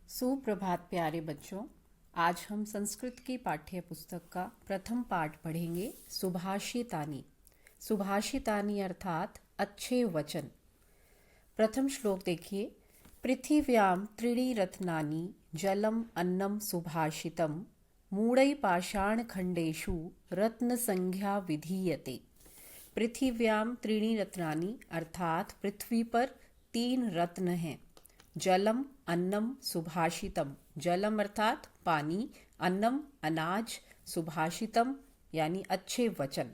सुप्रभात प्यारे बच्चों। आज हम संस्कृत की पाठ्य पुस्तक का प्रथम पाठ पढ़ेंगे सुभाषितानि। सुभाषितानि अर्थात अच्छे वचन। प्रथम श्लोक देखिए। पृथिव्यां त्रीणि रत्नानि जलम अन्नम सुभाषितम मूढ़ै पाषाण खंडेषु रत्न संज्ञा विधीयते। पृथिव्यां त्रीणि रत्नानि अर्थात पृथ्वी पर 3 रत्न हैं। जलम अन्नम सुभाषितम, जलम अर्थात पानी, अन्नम अनाज, सुभाषितम यानी अच्छे वचन।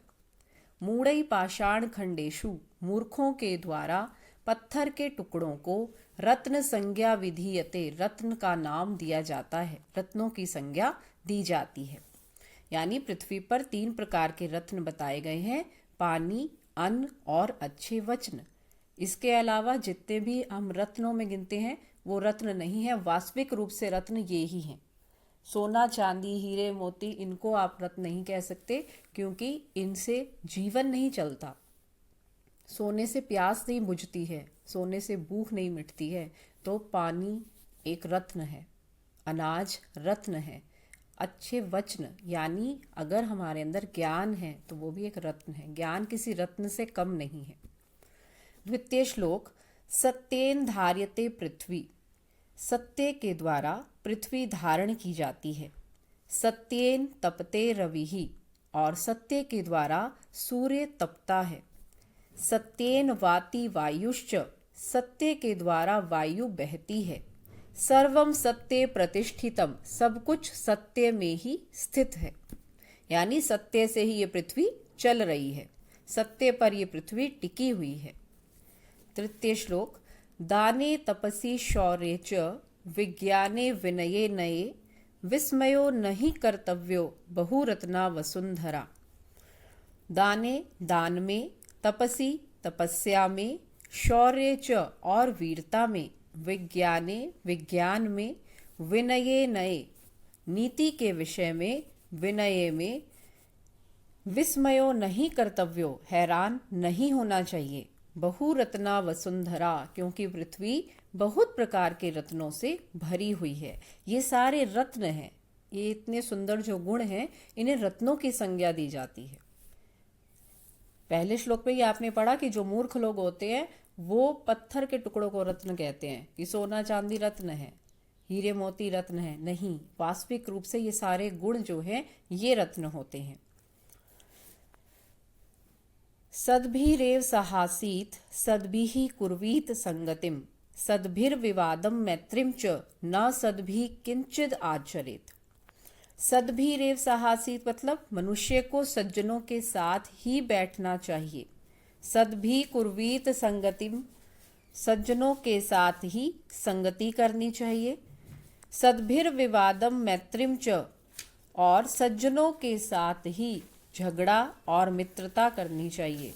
मूढ़ै पाषाण खंडेषु, मूर्खों के द्वारा पत्थर के टुकड़ों को रत्न संज्ञा विधीयते, रत्न का नाम दिया जाता है, रत्नों की संज्ञा दी जाती है। यानी पृथ्वी पर 3 प्रकार के रत्न बताए गए हैं, पानी, अन्न और अच्छे वचन। इसके अलावा जितने भी हम रत्नों में गिनते हैं वो रत्न नहीं है, वास्तविक रूप से रत्न ये ही हैं। सोना, चांदी, हीरे, मोती, इनको आप रत्न नहीं कह सकते क्योंकि इनसे जीवन नहीं चलता। सोने से प्यास नहीं बुझती है, सोने से भूख नहीं मिटती है। तो पानी एक रत्न है, अनाज रत्न है, अच्छे वचन यानी अगर हमारे अंदर ज्ञान है तो वो भी एक रत्न है। ज्ञान किसी रत्न से कम नहीं है। द्वितीय श्लोक। सत्येन धार्यते पृथ्वी, सत्य के द्वारा पृथ्वी धारण की जाती है। सत्येन तपते रविहि, और सत्य के द्वारा सूर्य तपता है। सत्येन वाति वायुश्च, सत्य के द्वारा वायु बहती है। सर्वम सत्ये प्रतिष्ठितम, सब कुछ सत्य में ही स्थित है। यानी सत्य से ही ये पृथ्वी चल रही है, सत्य पर ये पृथ्वी टिकी हुई है। तृतीय श्लोक। दाने तपसि शौर्ये च विज्ञाने विनये नये विस्मयो नहीं कर्तव्यो बहुरत्ना वसुंधरा। दाने दान में, तपसि तपस्या में, शौर्य च और वीरता में, विज्ञाने विज्ञान में, विनये नये नीति के विषय में, विनय में, विस्मयो नहीं कर्तव्यो हैरान नहीं होना चाहिए, बहुरत्ना वसुंधरा क्योंकि पृथ्वी बहुत प्रकार के रत्नों से भरी हुई है। ये सारे रत्न हैं, ये इतने सुंदर जो गुण हैं इन्हें रत्नों की संज्ञा दी जाती है। पहले श्लोक में ये आपने पढ़ा कि जो मूर्ख लोग होते हैं वो पत्थर के टुकड़ों को रत्न कहते हैं कि सोना चांदी रत्न है, हीरे मोती रत्न है। नहीं, वास्तविक रूप से ये सारे गुण जो हैं ये रत्न होते हैं। सद्भिरेव सहासीत सद्भिः कुर्वीत संगतिम सद्भिर्विवादम मैत्रिम च न सद्भिः किंचिद आचरेत। सद्भिरेव सहासीत मतलब मनुष्य को सज्जनों के साथ ही बैठना चाहिए। सद्भिः कुर्वीत संगतिम, सज्जनों के साथ ही संगति करनी चाहिए। सद्भिर्विवादम मैत्रिम च, और सज्जनों के साथ ही झगड़ा और मित्रता करनी चाहिए।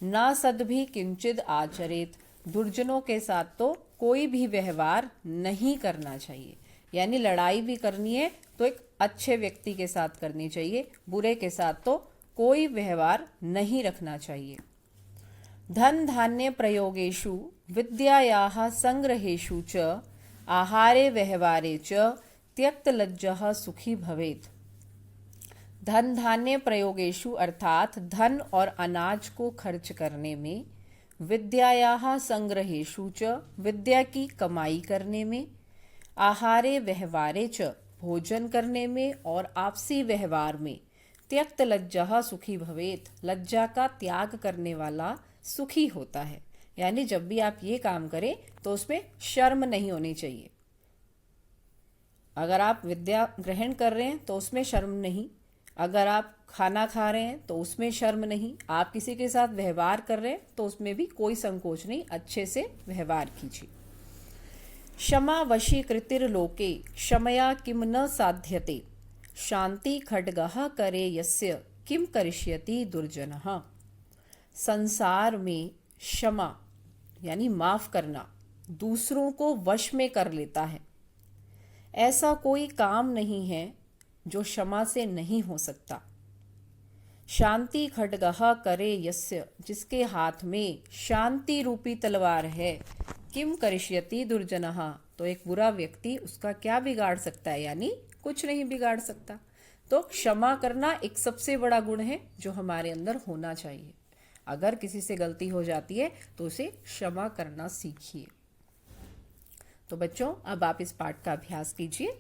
न सद्भिः किंचिद आचरेत, दुर्जनों के साथ तो कोई भी व्यवहार नहीं करना चाहिए। यानी लड़ाई भी करनी है तो एक अच्छे व्यक्ति के साथ करनी चाहिए, बुरे के साथ तो कोई व्यवहार नहीं रखना चाहिए। धन धान्य प्रयोगेषु विद्यायाः संग्रहेषु च आहारे व्यवहारे च त्यक्त लज्जः सुखी भवेत्। धन धान्य प्रयोगेषु अर्थात धन और अनाज को खर्च करने में, विद्यायाः संग्रहेषु च विद्या की कमाई करने में, आहारे व्यवहारे च भोजन करने में और आपसी व्यवहार में, त्यक्त लज्जः सुखी भवेत् लज्जा का त्याग करने वाला सुखी होता है। यानी जब भी आप ये काम करें तो उसमें शर्म नहीं होनी चाहिए। अगर आप विद्या ग्रहण कर रहे हैं तो उसमें शर्म नहीं, अगर आप खाना खा रहे हैं तो उसमें शर्म नहीं, आप किसी के साथ व्यवहार कर रहे हैं तो उसमें भी कोई संकोच नहीं, अच्छे से व्यवहार कीजिए। क्षमा वशीकृतिर्लोके क्षमया किम न साध्यते शांति खड्गः करे यस्य किम करिष्यति दुर्जनः। संसार में क्षमा यानी माफ करना दूसरों को वश में कर लेता है। ऐसा कोई काम नहीं है जो क्षमा से नहीं हो सकता। शांति खड्गः करे यस्य, जिसके हाथ में शांति रूपी तलवार है, किम करिष्यति दुर्जनः, तो एक बुरा व्यक्ति उसका क्या बिगाड़ सकता है, यानी कुछ नहीं बिगाड़ सकता। तो क्षमा करना एक सबसे बड़ा गुण है जो हमारे अंदर होना चाहिए। अगर किसी से गलती हो जाती है तो उसे क्षमा करना सीखिए। तो बच्चों, अब आप इस पाठ का अभ्यास कीजिए।